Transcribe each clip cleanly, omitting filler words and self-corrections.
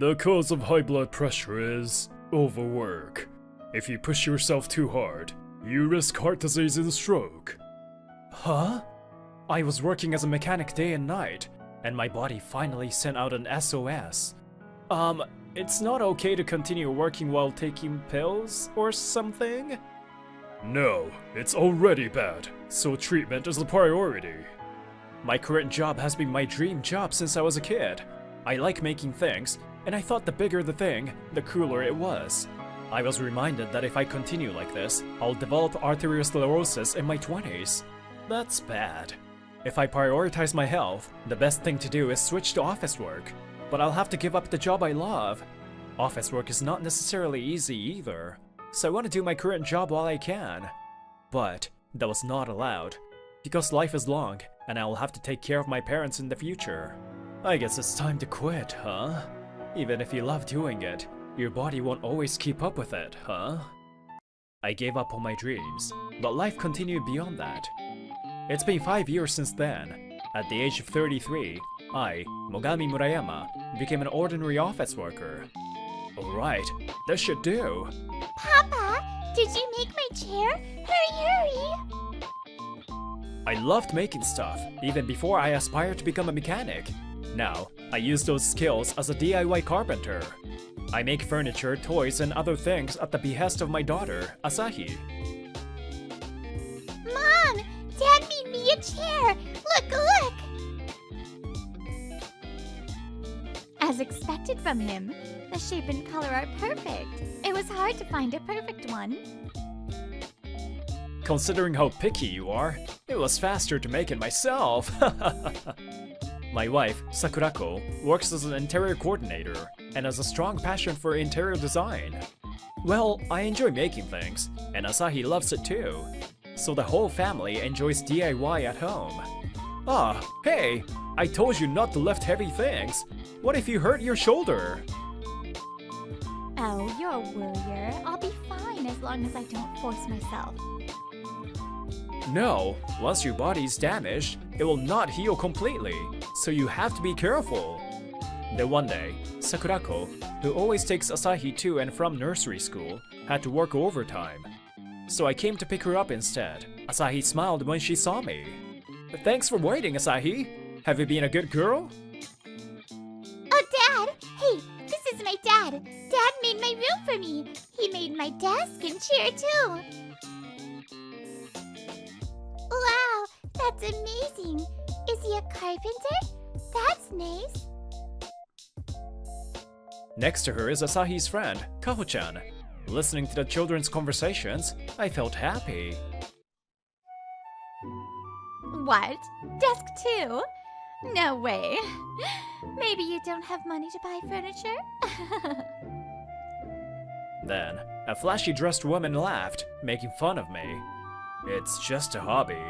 The cause of high blood pressure is overwork. If you push yourself too hard, you risk heart disease and stroke. Huh? I was working as a mechanic day and night, and my body finally sent out an SOS. It's not okay to continue working while taking pills or something? No, it's already bad, so treatment is a priority. My current job has been my dream job since I was a kid. I like making things, and I thought the bigger the thing, the cooler it was. I was reminded that if I continue like this, I'll develop arteriosclerosis in my 20s. That's bad. If I prioritize my health, the best thing to do is switch to office work. But I'll have to give up the job I love. Office work is not necessarily easy either, so I want to do my current job while I can. But that was not allowed, because life is long, and I will have to take care of my parents in the future. I guess it's time to quit, huh? Even if you love doing it, your body won't always keep up with it, huh? I gave up on my dreams, but life continued beyond that. It's been 5 years since then. At the age of 33, I, Mogami Murayama, became an ordinary office worker. Alright, this should do. Papa, did you make my chair? Hurry! I loved making stuff, even before I aspired to become a mechanic. Now, I use those skills as a DIY carpenter. I make furniture, toys, and other things at the behest of my daughter, Asahi. Mom! Dad made me a chair! Look! As expected from him, the shape and color are perfect. It was hard to find a perfect one. Considering how picky you are, it was faster to make it myself. My wife, Sakurako, works as an interior coordinator and has a strong passion for interior design. Well, I enjoy making things, and Asahi loves it too. So the whole family enjoys DIY at home. Ah, hey! I told you not to lift heavy things. What if you hurt your shoulder? Oh, you're a worrier. I'll be fine as long as I don't force myself. No, once your body's damaged, it will not heal completely, so you have to be careful. Then one day, Sakurako, who always takes Asahi to and from nursery school, had to work overtime. So I came to pick her up instead. Asahi smiled when she saw me. Thanks for waiting, Asahi. Have you been a good girl? Oh, Dad! Hey, this is my dad. Dad made my room for me. He made my desk and chair too. Wow, that's amazing. Is he a carpenter? That's nice. Next to her is Asahi's friend, Kaho-chan. Listening to the children's conversations, I felt happy. What? Desk too? No way. Maybe you don't have money to buy furniture? Then, a flashy-dressed woman laughed, making fun of me. It's just a hobby.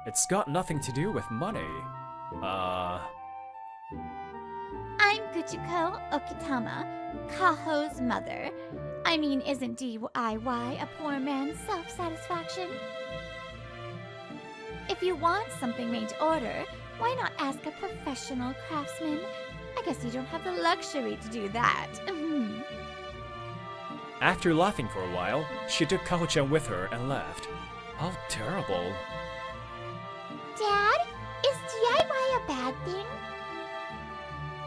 It's got nothing to do with money. I'm Guchiko Okitama, Kaho's mother. I mean, isn't DIY a poor man's self-satisfaction? If you want something made to order, why not ask a professional craftsman? I guess you don't have the luxury to do that. After laughing for a while, she took Kaho-chan with her and left. How terrible. Dad, is DIY a bad thing?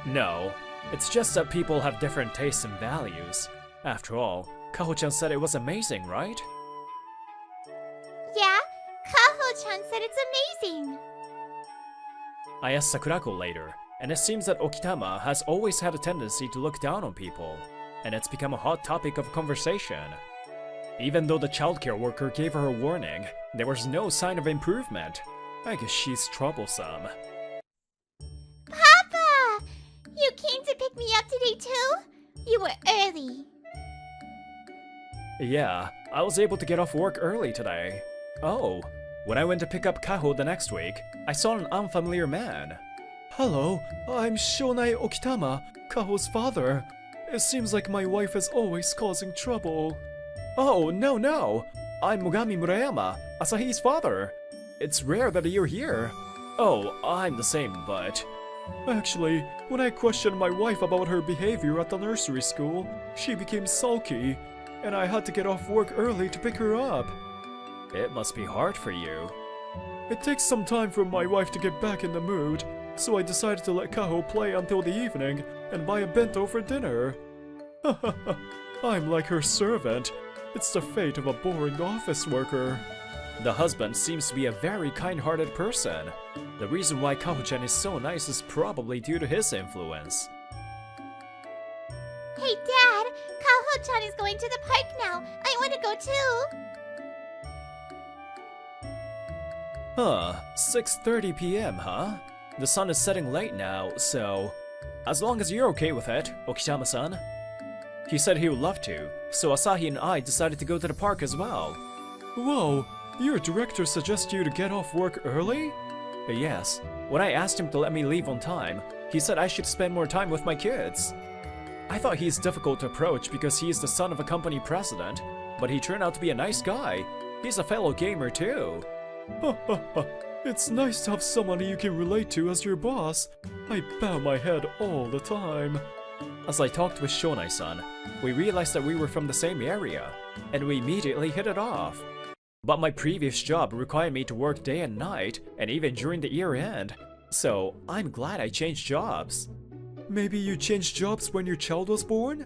No, it's just that people have different tastes and values. After all, Kaho-chan said it was amazing, right? Yeah, Kaho-chan said it's amazing. I asked Sakurako later, and it seems that Okitama has always had a tendency to look down on people, and it's become a hot topic of conversation. Even though the childcare worker gave her a warning, there was no sign of improvement. I guess she's troublesome. Papa! You came to pick me up today too? You were early. Yeah, I was able to get off work early today. Oh, when I went to pick up Kaho the next week, I saw an unfamiliar man. Hello, I'm Shonai Okitama, Kaho's father. It seems like my wife is always causing trouble. Oh, no. I'm Mogami Murayama, Asahi's father. It's rare that you're here. Oh, I'm the same, but Actually, when I questioned my wife about her behavior at the nursery school, she became sulky, and I had to get off work early to pick her up. It must be hard for you. It takes some time for my wife to get back in the mood, so I decided to let Kaho play until the evening and buy a bento for dinner. I'm like her servant. It's the fate of a boring office worker. The husband seems to be a very kind-hearted person. The reason why Kaho-chan is so nice is probably due to his influence. Hey, Dad! Kaho-chan is going to the park now. I want to go too. 6:30 p.m., huh? The sun is setting late now, so... As long as you're okay with it, Okishama-san. He said he would love to, so Asahi and I decided to go to the park as well. Whoa, your director suggests you to get off work early? Yes. When I asked him to let me leave on time, he said I should spend more time with my kids. I thought he's difficult to approach because he is the son of a company president, but he turned out to be a nice guy. He's a fellow gamer too. It's nice to have someone you can relate to as your boss. I bow my head all the time. As I talked with Shonai-san, we realized that we were from the same area, and we immediately hit it off. But my previous job required me to work day and night, and even during the year end, so I'm glad I changed jobs. Maybe you changed jobs when your child was born?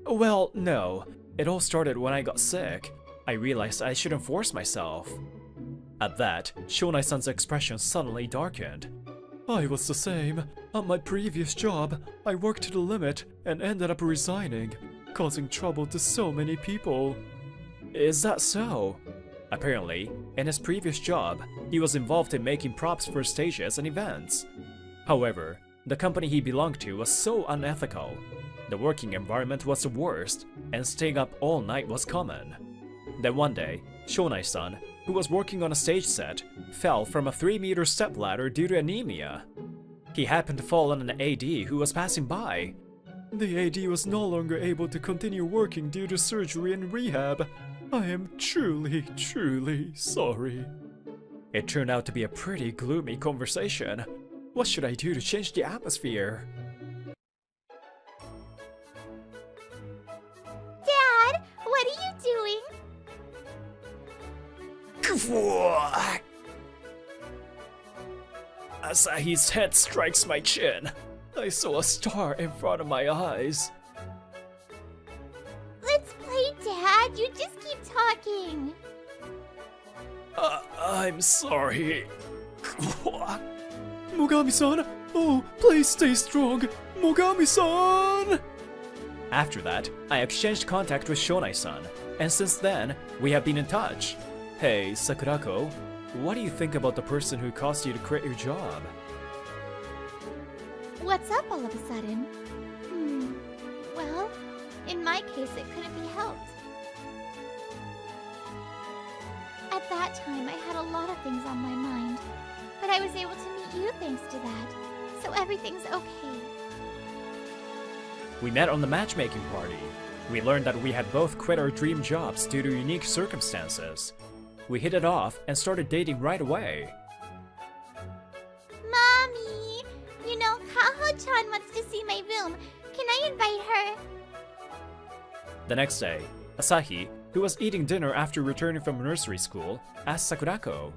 Well, no. It all started when I got sick. I realized I shouldn't force myself. At that, Shonai-san's expression suddenly darkened. I was the same. At my previous job, I worked to the limit and ended up resigning, causing trouble to so many people. Is that so? Apparently, in his previous job, he was involved in making props for stages and events. However, the company he belonged to was so unethical. The working environment was the worst, and staying up all night was common. Then one day, Shonai-san, who was working on a stage set, fell from a 3-meter stepladder due to anemia. He happened to fall on an AD who was passing by. The AD was no longer able to continue working due to surgery and rehab. I am truly, truly sorry. It turned out to be a pretty gloomy conversation. What should I do to change the atmosphere? Dad, what are you doing? Asahi's head strikes my chin. I saw a star in front of my eyes. Let's play, Dad. You just keep talking. I'm sorry. Mogami-san! Oh, please stay strong! Mogami-san! After that, I exchanged contact with Shonai-san, and since then, we have been in touch. Hey, Sakurako, what do you think about the person who caused you to quit your job? What's up all of a sudden? Well, in my case, it couldn't be helped. At that time, I had a lot of things on my mind, but I was able to meet you thanks to that, so everything's okay. We met on the matchmaking party. We learned that we had both quit our dream jobs due to unique circumstances. We hit it off and started dating right away. Mommy! You know, Kaho-chan wants to see my room. Can I invite her? The next day, Asahi, who was eating dinner after returning from nursery school, asked Sakurako.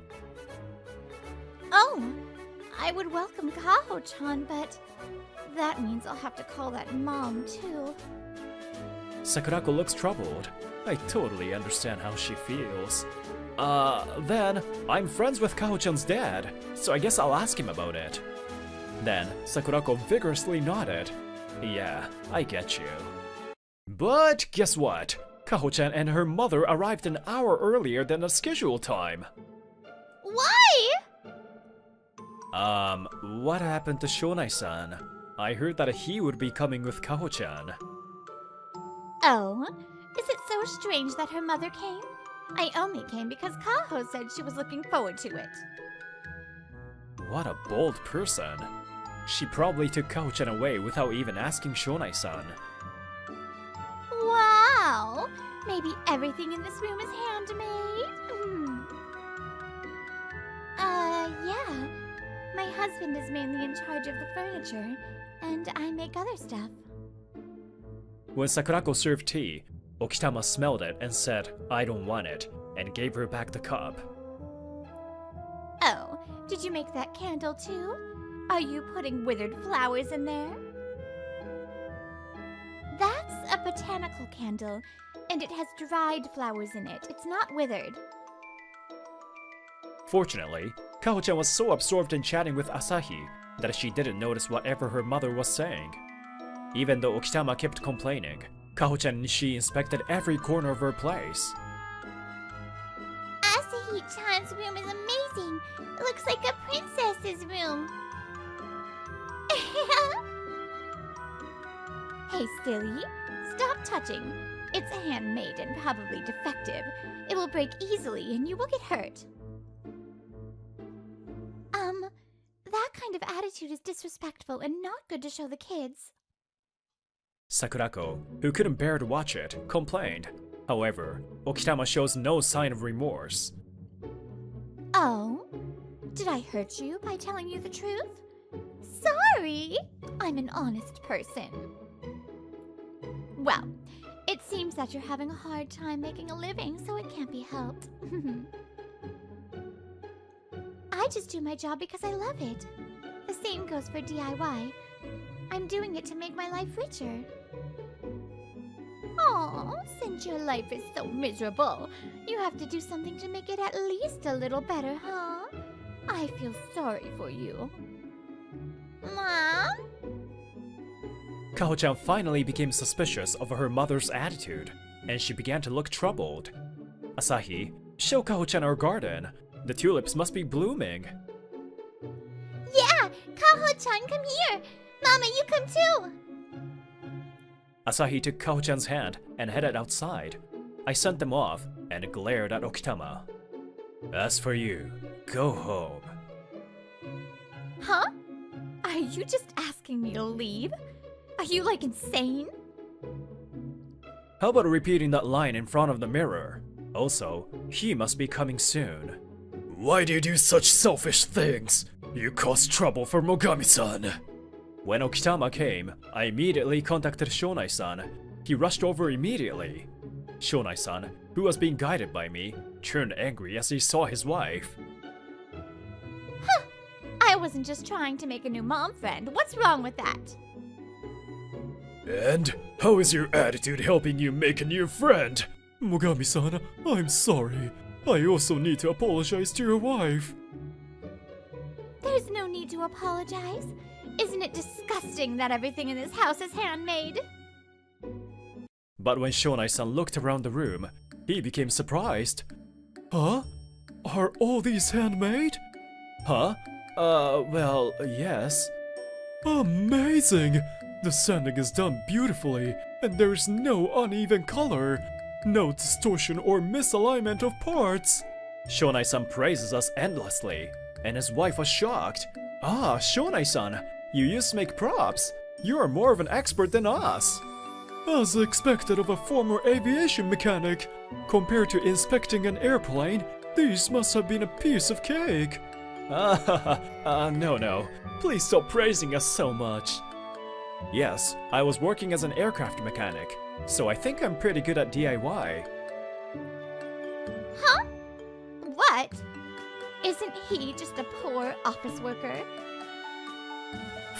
Oh, I would welcome Kaho-chan, but that means I'll have to call that Mom, too. Sakurako looks troubled. I totally understand how she feels. Then, I'm friends with Kaho-chan's dad, so I guess I'll ask him about it. Then, Sakurako vigorously nodded. Yeah, I get you. But guess what? Kaho-chan and her mother arrived an hour earlier than the scheduled time. Why? What happened to Shonai-san? I heard that he would be coming with Kaho-chan. Oh, is it so strange that her mother came? I only came because Kaho said she was looking forward to it. What a bold person. She probably took Kaho-chan away without even asking Shonai-san. Wow! Maybe everything in this room is handmade? Yeah. My husband is mainly in charge of the furniture, and I make other stuff. When Sakurako served tea, Okitama smelled it and said, "I don't want it," and gave her back the cup. Oh, did you make that candle too? Are you putting withered flowers in there? That's a botanical candle, and it has dried flowers in it. It's not withered. Fortunately, Kaho-chan was so absorbed in chatting with Asahi that she didn't notice whatever her mother was saying. Even though Okitama kept complaining, Kaho-chan and she inspected every corner of her place. Asahi-chan's room is amazing. It looks like a princess's room. Hey, silly. Stop touching. It's handmade and probably defective. It will break easily and you will get hurt. That kind of attitude is disrespectful and not good to show the kids. Sakurako, who couldn't bear to watch it, complained. However, Okitama shows no sign of remorse. Oh? Did I hurt you by telling you the truth? Sorry! I'm an honest person. Well, it seems that you're having a hard time making a living, so it can't be helped. I just do my job because I love it. The same goes for DIY. I'm doing it to make my life richer. Aw, since your life is so miserable, you have to do something to make it at least a little better, huh? I feel sorry for you. Mom? Kaho-chan finally became suspicious of her mother's attitude, and she began to look troubled. Asahi, show Kaho-chan our garden. The tulips must be blooming. Yeah! Kaho-chan, come here! Mama, you come too! Asahi took Kaho-chan's hand and headed outside. I sent them off and glared at Okitama. As for you, go home. Huh? Are you just asking me to leave? Are you like insane? How about repeating that line in front of the mirror? Also, he must be coming soon. Why do you do such selfish things? You cause trouble for Mogami-san. When Okitama came, I immediately contacted Shonai-san. He rushed over immediately. Shonai-san, who was being guided by me, turned angry as he saw his wife. Huh! I wasn't just trying to make a new mom friend. What's wrong with that? And how is your attitude helping you make a new friend? Mogami-san, I'm sorry. I also need to apologize to your wife. There's no need to apologize. Isn't it disgusting that everything in this house is handmade? But when Shonai-san looked around the room, he became surprised. Huh? Are all these handmade? Huh? Well, yes. Amazing! The sanding is done beautifully, and there's no uneven color. No distortion or misalignment of parts. Shonai-san praises us endlessly, and his wife was shocked. Ah, Shonai-san, you used to make props. You are more of an expert than us. As expected of a former aviation mechanic. Compared to inspecting an airplane, these must have been a piece of cake. No. Please stop praising us so much. Yes, I was working as an aircraft mechanic, so I think I'm pretty good at DIY. Huh? What? Isn't he just a poor office worker?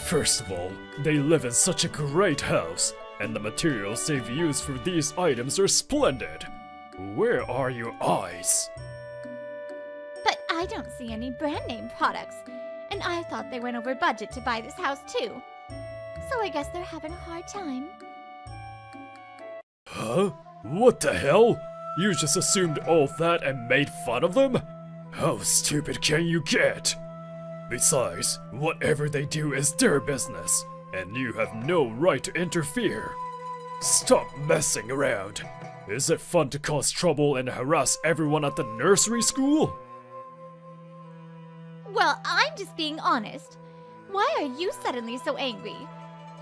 First of all, they live in such a great house, and the materials they've used for these items are splendid. Where are your eyes? But I don't see any brand name products, and I thought they went over budget to buy this house too. So I guess they're having a hard time. Huh? What the hell? You just assumed all that and made fun of them? How stupid can you get? Besides, whatever they do is their business, and you have no right to interfere. Stop messing around. Is it fun to cause trouble and harass everyone at the nursery school? Well, I'm just being honest. Why are you suddenly so angry?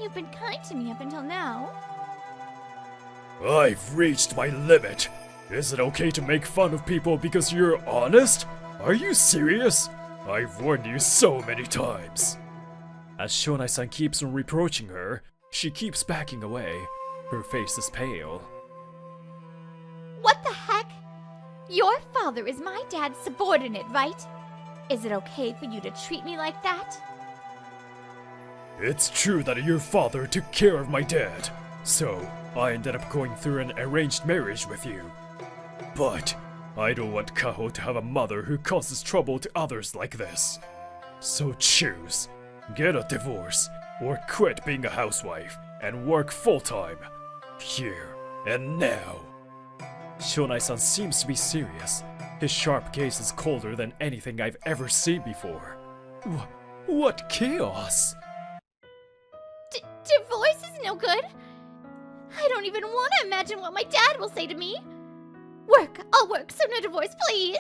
You've been kind to me up until now. I've reached my limit. Is it okay to make fun of people because you're honest? Are you serious? I've warned you so many times. As Shonai-san keeps on reproaching her, she keeps backing away. Her face is pale. What the heck? Your father is my dad's subordinate, right? Is it okay for you to treat me like that? It's true that your father took care of my dad, so I ended up going through an arranged marriage with you. But I don't want Kaho to have a mother who causes trouble to others like this. So choose. Get a divorce, or quit being a housewife and work full-time. Here and now. Shonai-san seems to be serious. His sharp gaze is colder than anything I've ever seen before. What chaos? Divorce is no good. I don't even want to imagine what my dad will say to me. Work, I'll work, so no divorce, please.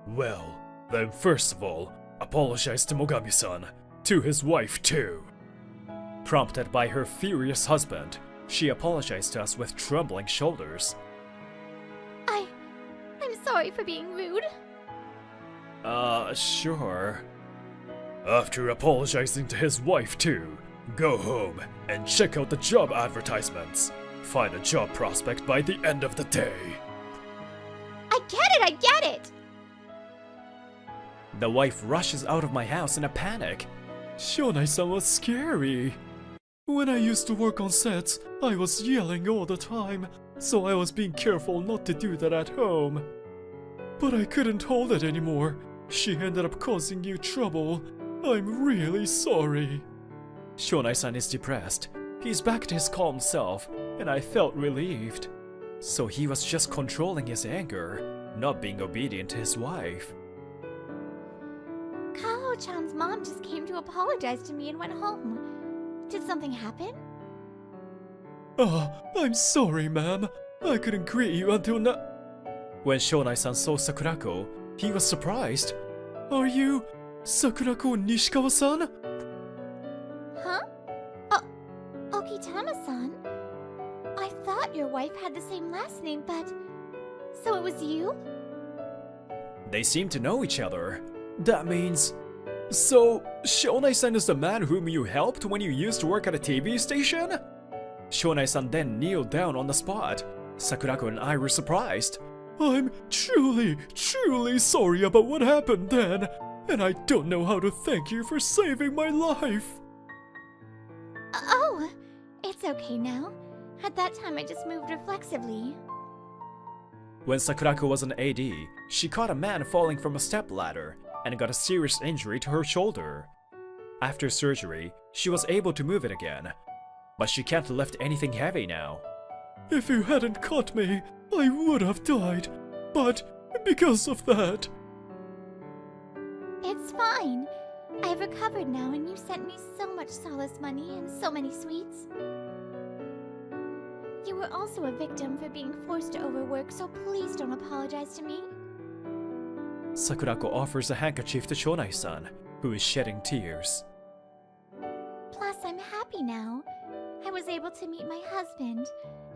Well, then first of all, apologize to Mogami-san, to his wife too. Prompted by her furious husband, she apologized to us with trembling shoulders. I'm sorry for being rude. Sure. After apologizing to his wife too, go home and check out the job advertisements. Find a job prospect by the end of the day. I get it! The wife rushes out of my house in a panic. Shonai-san was scary. When I used to work on sets, I was yelling all the time, so I was being careful not to do that at home. But I couldn't hold it anymore. She ended up causing you trouble. I'm really sorry. Shonai-san is depressed. He's back to his calm self, and I felt relieved. So he was just controlling his anger, not being obedient to his wife. Kaho-chan's mom just came to apologize to me and went home. Did something happen? I'm sorry, ma'am. I couldn't greet you until now. When Shonai-san saw Sakurako, he was surprised. Are you Sakurako Nishikawa-san? Huh? Okitama-san? I thought your wife had the same last name, but... So it was you? They seem to know each other. That means... So, Shonai-san is the man whom you helped when you used to work at a TV station? Shonai-san then kneeled down on the spot. Sakurako and I were surprised. I'm truly sorry about what happened then, and I don't know how to thank you for saving my life. Oh, it's okay now. At that time I just moved reflexively. When Sakurako was an AD, she caught a man falling from a stepladder and got a serious injury to her shoulder. After surgery, she was able to move it again, but she can't lift anything heavy now. If you hadn't caught me, I would have died, but because of that... It's fine. I've recovered now and you sent me so much solace money and so many sweets. You were also a victim for being forced to overwork, so please don't apologize to me. Sakurako offers a handkerchief to Shonai-san, who is shedding tears. Plus, I'm happy now. I was able to meet my husband,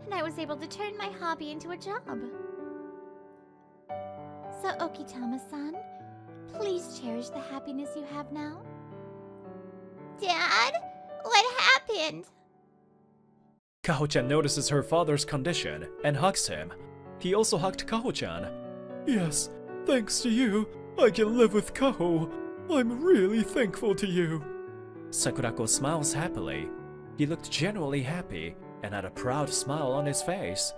and I was able to turn my hobby into a job. So, Okitama-san, please cherish the happiness you have now. Dad? What happened? Kaho-chan notices her father's condition and hugs him. He also hugged Kaho-chan. Yes, thanks to you, I can live with Kaho. I'm really thankful to you. Sakurako smiles happily. He looked genuinely happy and had a proud smile on his face.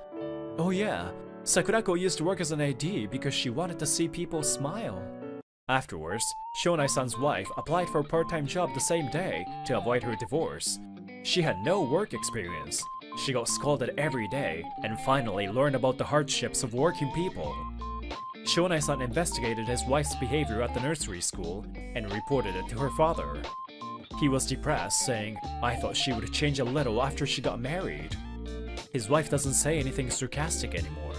Oh yeah, Sakurako used to work as an AD because she wanted to see people smile. Afterwards, Shonai-san's wife applied for a part-time job the same day to avoid her divorce. She had no work experience. She got scolded every day and finally learned about the hardships of working people. Shonai-san investigated his wife's behavior at the nursery school and reported it to her father. He was depressed, saying, "I thought she would change a little after she got married." His wife doesn't say anything sarcastic anymore.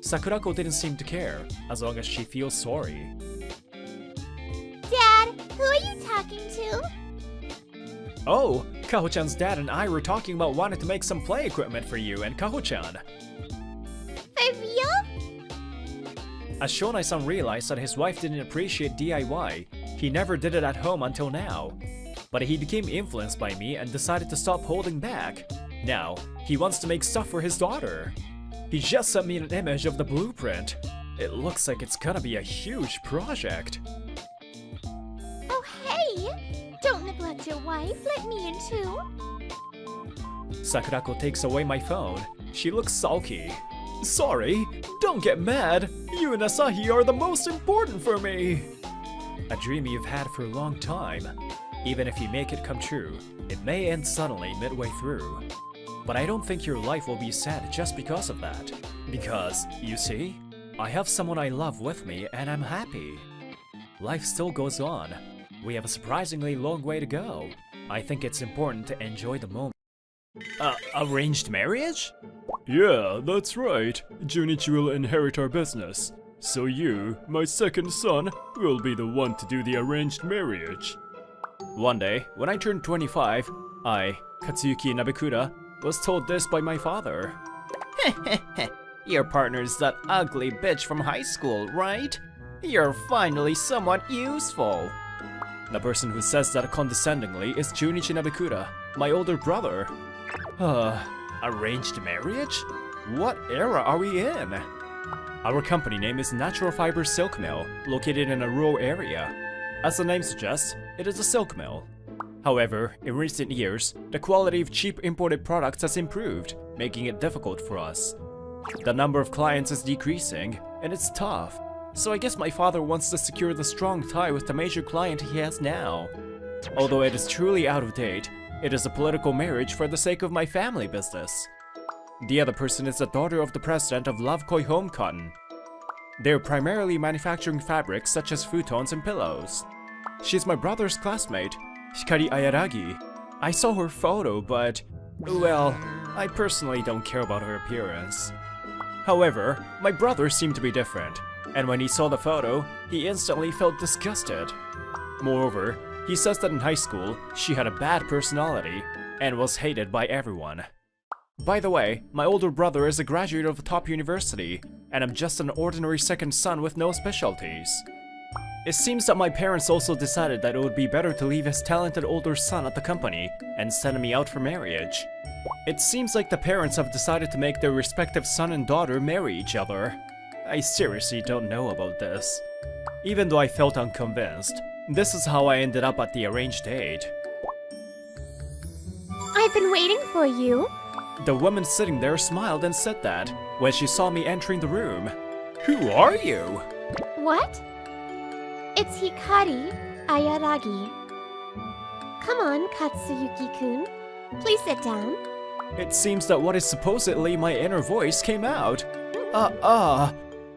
Sakurako didn't seem to care, as long as she feels sorry. Dad, who are you talking to? Oh, Kaho-chan's dad and I were talking about wanting to make some play equipment for you and Kaho-chan. For real? As Shonai-san realized that his wife didn't appreciate DIY, he never did it at home until now. But he became influenced by me and decided to stop holding back. Now, he wants to make stuff for his daughter. He just sent me an image of the blueprint. It looks like it's gonna be a huge project. Oh, hey! Don't neglect your wife. Let me in too. Sakurako takes away my phone. She looks sulky. Sorry, don't get mad. You and Asahi are the most important for me. A dream you've had for a long time. Even if you make it come true, it may end suddenly midway through. But I don't think your life will be sad just because of that. Because, you see, I have someone I love with me and I'm happy. Life still goes on. We have a surprisingly long way to go. I think it's important to enjoy the moment. Arranged marriage? Yeah, that's right. Junichi will inherit our business. So you, my second son, will be the one to do the arranged marriage. One day, when I turned 25, I, Katsuyuki Nabekura, was told this by my father. Your partner's that ugly bitch from high school, right? You're finally somewhat useful. The person who says that condescendingly is Junichi Nabekura, my older brother. Arranged marriage? What era are we in? Our company name is Natural Fiber Silk Mill, located in a rural area. As the name suggests, it is a silk mill. However, in recent years, the quality of cheap imported products has improved, making it difficult for us. The number of clients is decreasing, and it's tough. So I guess my father wants to secure the strong tie with the major client he has now. Although it is truly out of date, it is a political marriage for the sake of my family business. The other person is the daughter of the president of Love Koi Home Cotton. They're primarily manufacturing fabrics such as futons and pillows. She's my brother's classmate, Hikari Ayaragi. I saw her photo, but, well, I personally don't care about her appearance. However, my brother seemed to be different, and when he saw the photo, he instantly felt disgusted. Moreover, he says that in high school, she had a bad personality and was hated by everyone. By the way, my older brother is a graduate of a top university, and I'm just an ordinary second son with no specialties. It seems that my parents also decided that it would be better to leave his talented older son at the company and send me out for marriage. It seems like the parents have decided to make their respective son and daughter marry each other. I seriously don't know about this. Even though I felt unconvinced, this is how I ended up at the arranged date. I've been waiting for you. The woman sitting there smiled and said that when she saw me entering the room. Who are you? What? It's Hikari Ayaragi. Come on, Katsuyuki-kun. Please sit down. It seems that what is supposedly my inner voice came out.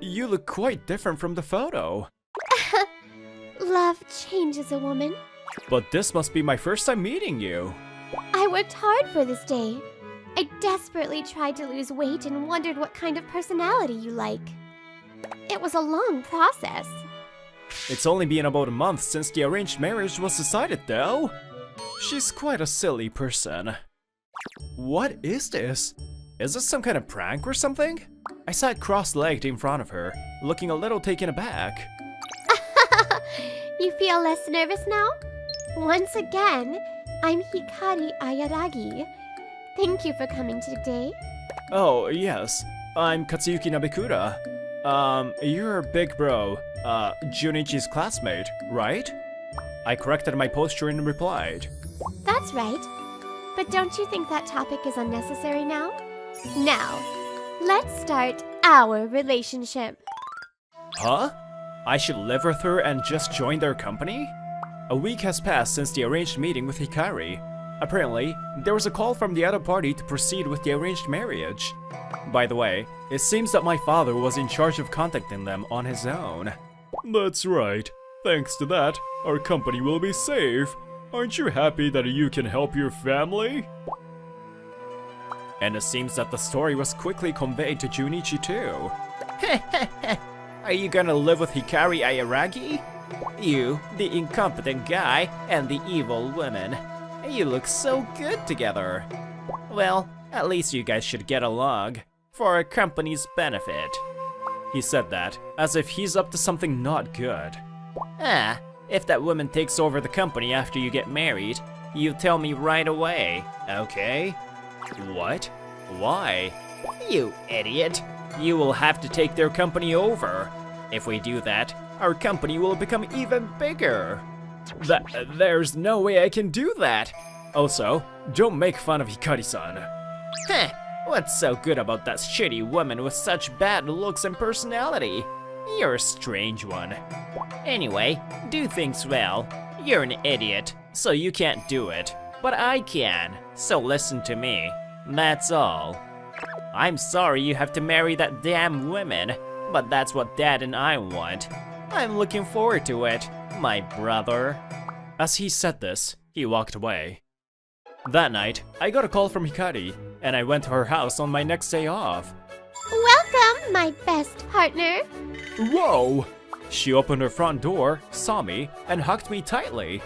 You look quite different from the photo. Love changes a woman. But this must be my first time meeting you. I worked hard for this day. I desperately tried to lose weight and wondered what kind of personality you like. It was a long process. It's only been about a month since the arranged marriage was decided, though. She's quite a silly person. What is this? Is this some kind of prank or something? I sat cross-legged in front of her, looking a little taken aback. You feel less nervous now? Once again, I'm Hikari Ayaragi. Thank you for coming today. Oh, yes. I'm Katsuyuki Nabekura. You're big bro, Junichi's classmate, right? I corrected my posture and replied. That's right. But don't you think that topic is unnecessary now? Now, let's start our relationship. Huh? I should live with her and just join their company? A week has passed since the arranged meeting with Hikari. Apparently, there was a call from the other party to proceed with the arranged marriage. By the way, it seems that my father was in charge of contacting them on his own. That's right. Thanks to that, our company will be safe. Aren't you happy that you can help your family? And it seems that the story was quickly conveyed to Junichi too. Are you gonna live with Hikari Ayaragi? You, the incompetent guy, and the evil woman. You look so good together. Well, at least you guys should get along, for our company's benefit. He said that, as if he's up to something not good. Ah, if that woman takes over the company after you get married, you tell me right away, okay? What? Why? You idiot! You will have to take their company over. If we do that, our company will become even bigger. There's no way I can do that. Also, don't make fun of Hikari-san. Heh, what's so good about that shitty woman with such bad looks and personality? You're a strange one. Anyway, do things well. You're an idiot, so you can't do it. But I can, so listen to me. That's all. I'm sorry you have to marry that damn woman, but that's what Dad and I want. I'm looking forward to it, my brother. As he said this, he walked away. That night, I got a call from Hikari, and I went to her house on my next day off. Welcome, my best partner. Whoa! She opened her front door, saw me, and hugged me tightly.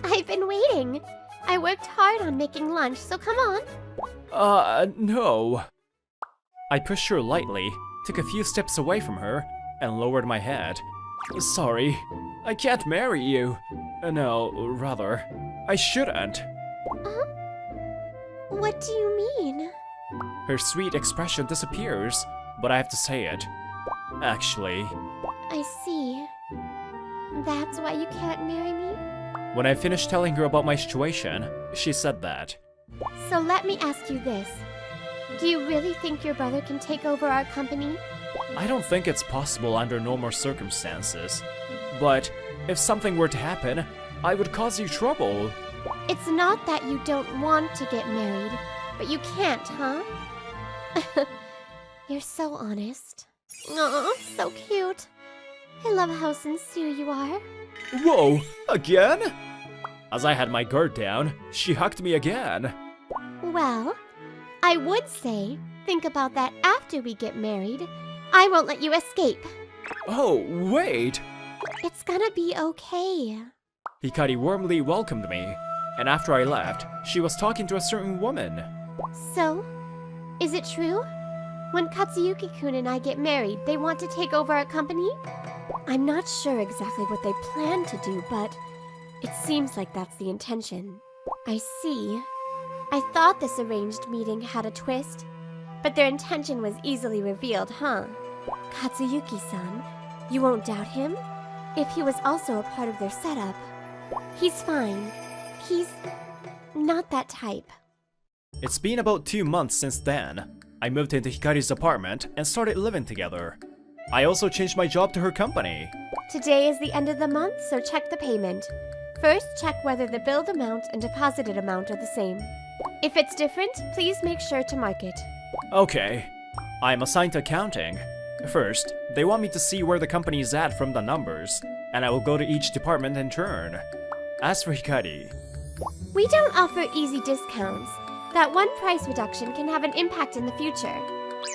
I've been waiting. I worked hard on making lunch, so come on. No. I pushed her lightly, took a few steps away from her, and lowered my head. Sorry, I can't marry you. No, rather, I shouldn't. What do you mean? Her sweet expression disappears, but I have to say it. Actually, I see. That's why you can't marry me? when I finished telling her about my situation, she said that. So let me ask you this. Do you really think your brother can take over our company? I don't think it's possible under normal circumstances. But if something were to happen, I would cause you trouble. It's not that you don't want to get married, but you can't, huh? You're so honest. Aw, so cute. I love how sincere you are. Whoa, again? As I had my guard down, she hugged me again. Well, I would say, think about that after we get married. I won't let you escape. Oh, wait! It's gonna be okay. Hikari warmly welcomed me, and after I left, she was talking to a certain woman. So, is it true? When Katsuyuki-kun and I get married, they want to take over our company? I'm not sure exactly what they plan to do, but it seems like that's the intention. I see. I thought this arranged meeting had a twist, but their intention was easily revealed, huh? Katsuyuki-san, you won't doubt him? If he was also a part of their setup. He's fine. He's not that type. It's been about 2 months since then. I moved into Hikari's apartment and started living together. I also changed my job to her company. Today is the end of the month, so check the payment. First, check whether the billed amount and deposited amount are the same. If it's different, please make sure to mark it. Okay. I'm assigned to accounting. First, they want me to see where the company is at from the numbers, and I will go to each department in turn. As for Hikari, We don't offer easy discounts. That one price reduction can have an impact in the future.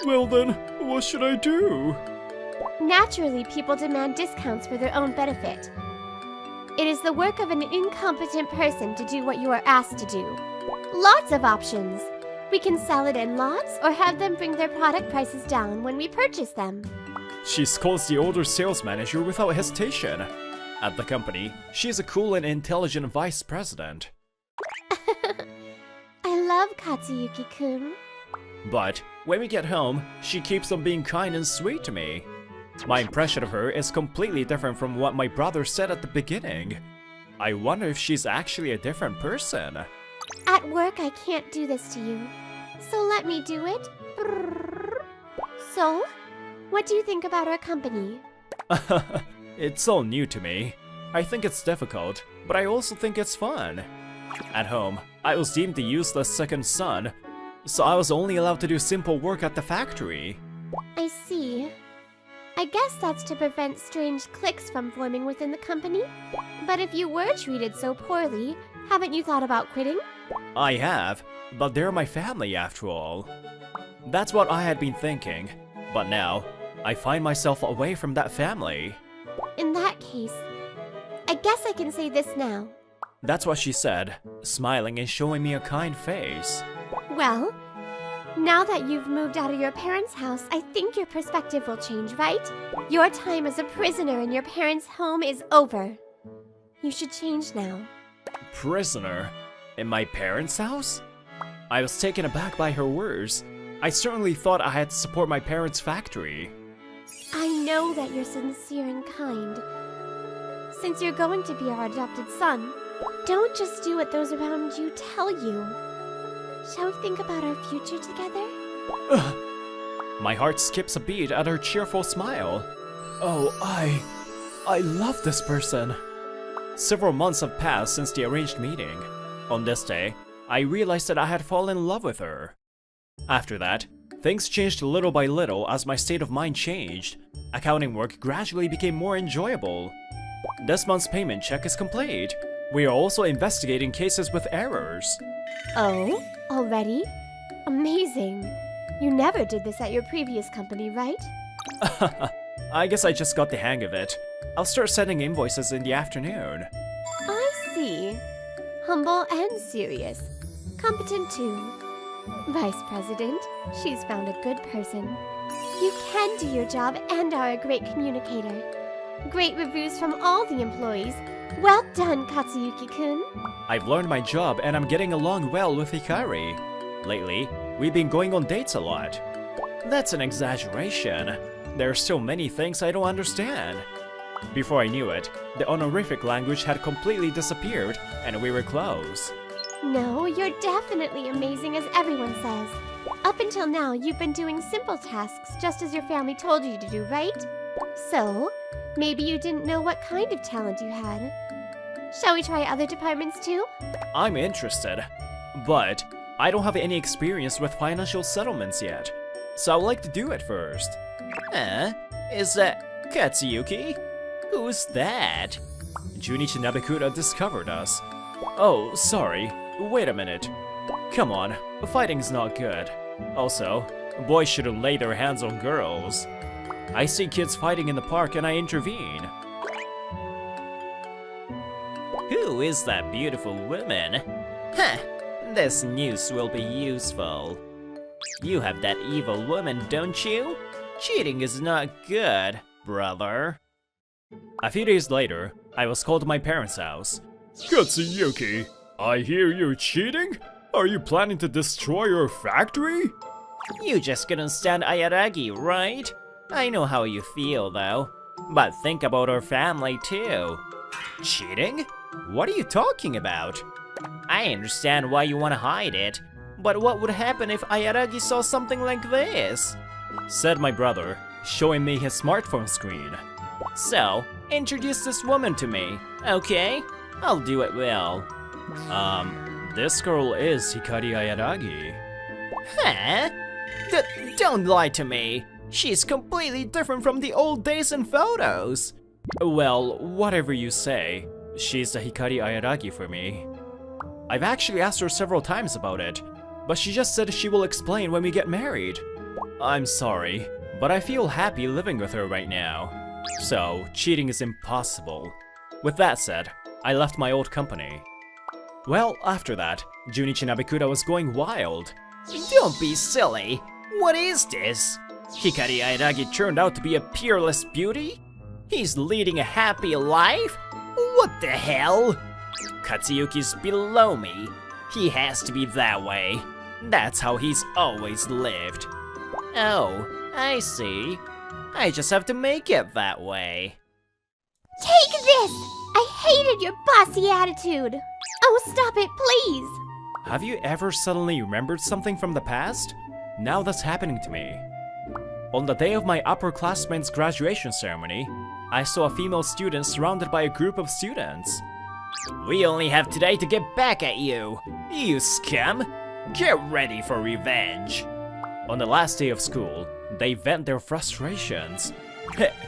well then, what should I do? Naturally, people demand discounts for their own benefit. It is the work of an incompetent person to do what you are asked to do. Lots of options. We can sell it in lots or have them bring their product prices down when we purchase them. She scolds the older sales manager without hesitation. At the company, she is a cool and intelligent vice president. I love Katsuyuki-kun. But when we get home, she keeps on being kind and sweet to me. My impression of her is completely different from what my brother said at the beginning. I wonder if she's actually a different person. At work, I can't do this to you. So let me do it. So, what do you think about our company? It's all new to me. I think it's difficult, but I also think it's fun. At home, I was deemed the useless second son, so I was only allowed to do simple work at the factory. I see. I guess that's to prevent strange cliques from forming within the company. But if you were treated so poorly, haven't you thought about quitting? I have, but they're my family after all. That's what I had been thinking, but now, I find myself away from that family. In that case, I guess I can say this now. That's what she said, smiling and showing me a kind face. Well, Now that you've moved out of your parents' house, I think your perspective will change, right? Your time as a prisoner in your parents' home is over. You should change now. Prisoner? In my parents' house? I was taken aback by her words. I certainly thought I had to support my parents' factory. I know that you're sincere and kind. Since you're going to be our adopted son, don't just do what those around you tell you. Shall we think about our future together? Ugh. My heart skips a beat at her cheerful smile. Oh, I love this person. Several months have passed since the arranged meeting. On this day, I realized that I had fallen in love with her. After that, things changed little by little as my state of mind changed. Accounting work gradually became more enjoyable. This month's payment check is complete. We are also investigating cases with errors. Oh? Already? Amazing. You never did this at your previous company, right? I guess I just got the hang of it. I'll start sending invoices in the afternoon. I see. Humble and serious. Competent too. Vice President, she's found a good person. You can do your job and are a great communicator. Great reviews from all the employees. Well done, Katsuyuki-kun. I've learned my job and I'm getting along well with Hikari. Lately, we've been going on dates a lot. That's an exaggeration. There are still many things I don't understand. Before I knew it, the honorific language had completely disappeared and we were close. No, you're definitely amazing as everyone says. Up until now, you've been doing simple tasks just as your family told you to do, right? So, maybe you didn't know what kind of talent you had. Shall we try other departments too? I'm interested, but I don't have any experience with financial settlements yet, so I would like to do it first. Is that Katsuyuki? Who's that? Junichi Nabekura discovered us. Oh, sorry. Wait a minute. Come on, fighting's not good. Also, boys shouldn't lay their hands on girls. I see kids fighting in the park and I intervene. Who is that beautiful woman? Huh, this news will be useful. You have that evil woman, don't you? Cheating is not good, brother. A few days later, I was called to my parents' house. Katsuyuki, I hear you're cheating? Are you planning to destroy your factory? You just couldn't stand Ayaragi, right? I know how you feel, though. But think about our family, too. Cheating? What are you talking about? I understand why you want to hide it, but what would happen if Ayaragi saw something like this? Said my brother, showing me his smartphone screen. So, introduce this woman to me, okay? I'll do it well. This girl is Hikari Ayaragi. Huh? Don't lie to me. She's completely different from the old days and photos. Well, whatever you say. She's the Hikari Ayaragi for me. I've actually asked her several times about it, but she just said she will explain when we get married. I'm sorry, but I feel happy living with her right now. So, cheating is impossible. With that said, I left my old company. Well, after that, Junichi Nabekura was going wild. Don't be silly. What is this? Hikari Ayaragi turned out to be a peerless beauty? He's leading a happy life? What the hell? Katsuyuki's below me. He has to be that way. That's how he's always lived. Oh, I see. I just have to make it that way. Take this! I hated your bossy attitude! Oh, stop it, please! Have you ever suddenly remembered something from the past? Now that's happening to me. On the day of my upperclassmen's graduation ceremony, I saw a female student surrounded by a group of students. We only have today to get back at you, you scum! Get ready for revenge! On the last day of school, they vent their frustrations.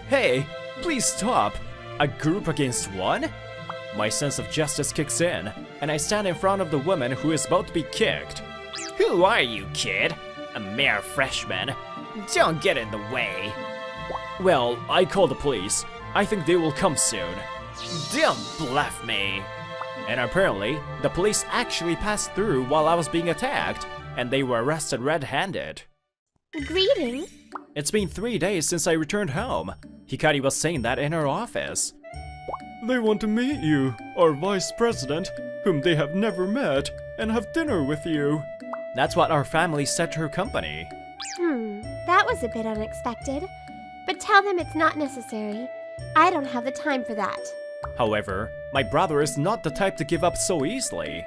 Hey, please stop! A group against one? My sense of justice kicks in, and I stand in front of the woman who is about to be kicked. Who are you, kid? A mere freshman. Don't get in the way. Well, I called the police. I think they will come soon. Don't bluff me. And apparently, the police actually passed through while I was being attacked, and they were arrested red-handed. Greeting? It's been 3 days since I returned home. Hikari was saying that in her office. They want to meet you, our vice president, whom they have never met, and have dinner with you. That's what our family said to her company. That was a bit unexpected. But tell them it's not necessary. I don't have the time for that. However, my brother is not the type to give up so easily.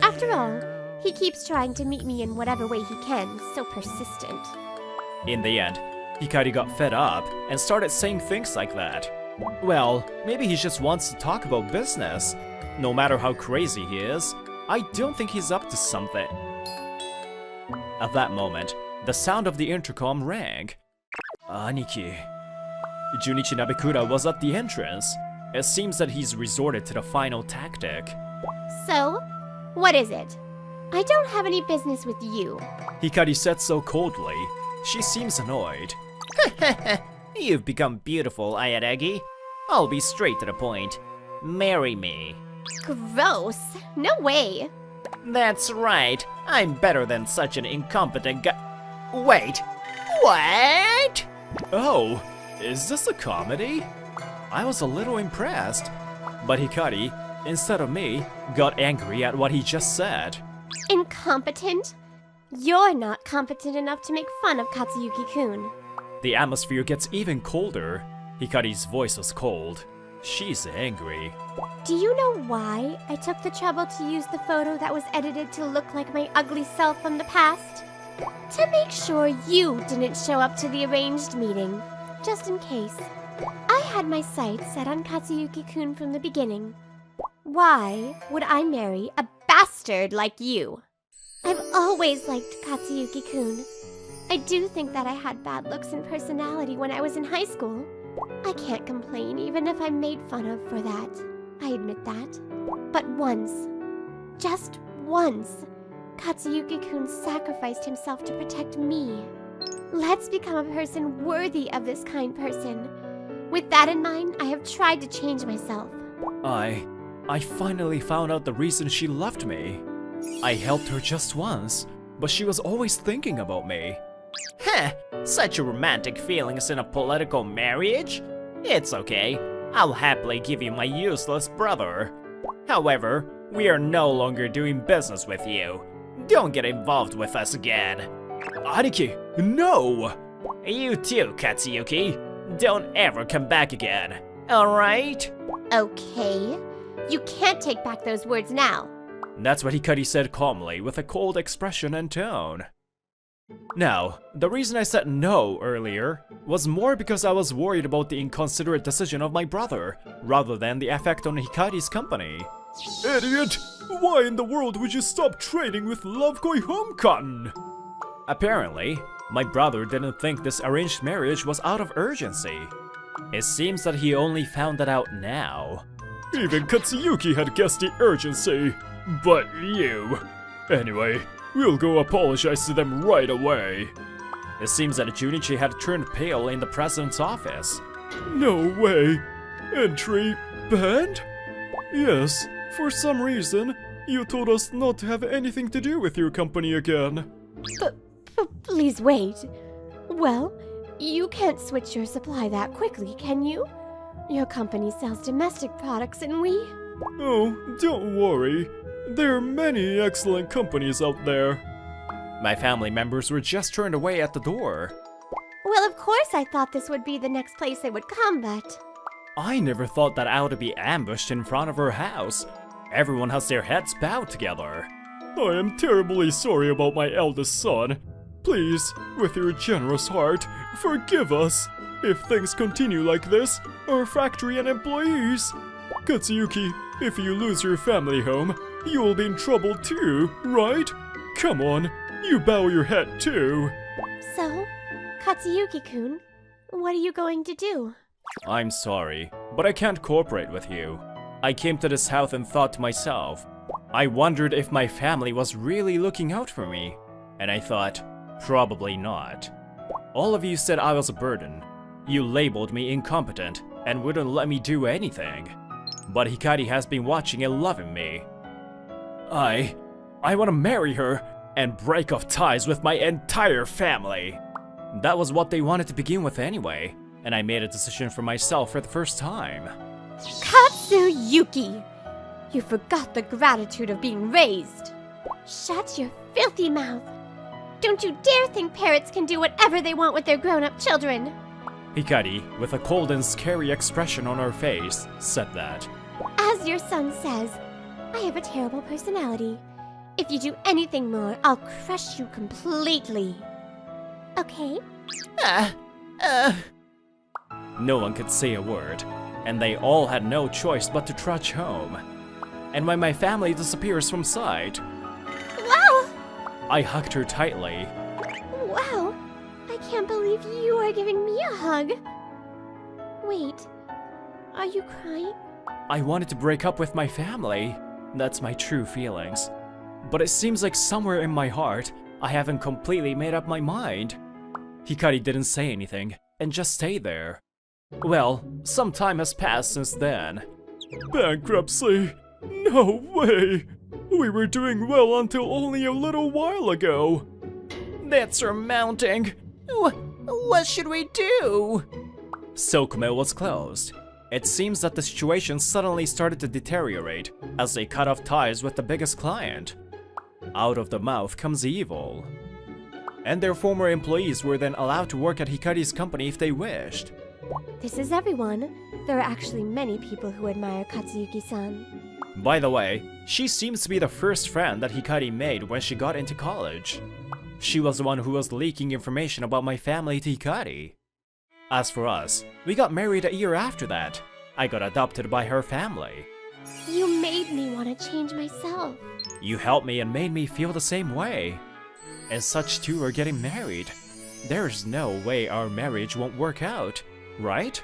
After all, he keeps trying to meet me in whatever way he can, so persistent. In the end, Hikari got fed up and started saying things like that. Well, maybe he just wants to talk about business. No matter how crazy he is, I don't think he's up to something. At that moment, the sound of the intercom rang. Aniki. Junichi Nabekura was at the entrance. It seems that he's resorted to the final tactic. So, what is it? I don't have any business with you. Hikari said so coldly. She seems annoyed. You've become beautiful, Ayaragi. I'll be straight to the point. Marry me. Gross. No way. That's right. I'm better than such an incompetent guy. Wait. What? Oh, is this a comedy? I was a little impressed. But Hikari, instead of me, got angry at what he just said. Incompetent? You're not competent enough to make fun of Katsuyuki-kun. The atmosphere gets even colder. Hikari's voice was cold. She's angry. Do you know why I took the trouble to use the photo that was edited to look like my ugly self from the past? To make sure you didn't show up to the arranged meeting, just in case. I had my sights set on Katsuyuki-kun from the beginning. Why would I marry a bastard like you? I've always liked Katsuyuki-kun. I do think that I had bad looks and personality when I was in high school. I can't complain even if I'm made fun of for that. I admit that. But once, just once, Katsuyuki-kun sacrificed himself to protect me. Let's become a person worthy of this kind person. With that in mind, I have tried to change myself. I finally found out the reason she loved me. I helped her just once, but she was always thinking about me. Heh, such romantic feelings in a political marriage? It's okay. I'll happily give you my useless brother. However, we are no longer doing business with you. Don't get involved with us again. Aniki, no! You too, Katsuyuki. Don't ever come back again. Alright? Okay. You can't take back those words now. That's what Hikari said calmly, with a cold expression and tone. Now, the reason I said no earlier was more because I was worried about the inconsiderate decision of my brother, rather than the effect on Hikari's company. Idiot! Why in the world would you stop trading with Lovekoi Homecon? Apparently, my brother didn't think this arranged marriage was out of urgency. It seems that he only found that out now. Even Katsuyuki had guessed the urgency. But you... Anyway, we'll go apologize to them right away. It seems that Junichi had turned pale in the president's office. No way! Entry banned? Yes, for some reason, you told us not to have anything to do with your company again. Please wait. Well, you can't switch your supply that quickly, can you? Your company sells domestic products and we... Oh, don't worry. There are many excellent companies out there. My family members were just turned away at the door. Well, of course I thought this would be the next place they would come, but... I never thought that I would be ambushed in front of her house. Everyone has their heads bowed together. I am terribly sorry about my eldest son. Please, with your generous heart, forgive us. If things continue like this, our factory and employees... Katsuyuki, if you lose your family home, you will be in trouble too, right? Come on, you bow your head too. So, Katsuyuki-kun, what are you going to do? I'm sorry, but I can't cooperate with you. I came to this house and thought to myself, I wondered if my family was really looking out for me. And I thought, probably not. All of you said I was a burden. You labeled me incompetent and wouldn't let me do anything. But Hikari has been watching and loving me. I want to marry her. and break off ties with my entire family. That was what they wanted to begin with anyway, and I made a decision for myself for the first time. Katsuyuki! You forgot the gratitude of being raised. Shut your filthy mouth. Don't you dare think parrots can do whatever they want with their grown-up children. Hikari, with a cold and scary expression on her face, said that. As your son says, I have a terrible personality. If you do anything more, I'll crush you completely. Okay? No one could say a word, and they all had no choice but to trudge home. And when my family disappears from sight, Wow! I hugged her tightly. Wow! I can't believe you are giving me a hug. Wait, are you crying? I wanted to break up with my family. That's my true feelings. But it seems like somewhere in my heart, I haven't completely made up my mind. Hikari didn't say anything, and just stayed there. Well, some time has passed since then. Bankruptcy? No way! We were doing well until only a little while ago. That's surmounting. What should we do? Silkmill was closed. It seems that the situation suddenly started to deteriorate as they cut off ties with the biggest client. Out of the mouth comes evil. And their former employees were then allowed to work at Hikari's company if they wished. This is everyone. There are actually many people who admire Katsuyuki-san. By the way, she seems to be the first friend that Hikari made when she got into college. She was the one who was leaking information about my family to Hikari. As for us, we got married a year after that. I got adopted by her family. You made me want to change myself. You helped me and made me feel the same way. And such two are getting married. There's no way our marriage won't work out, right?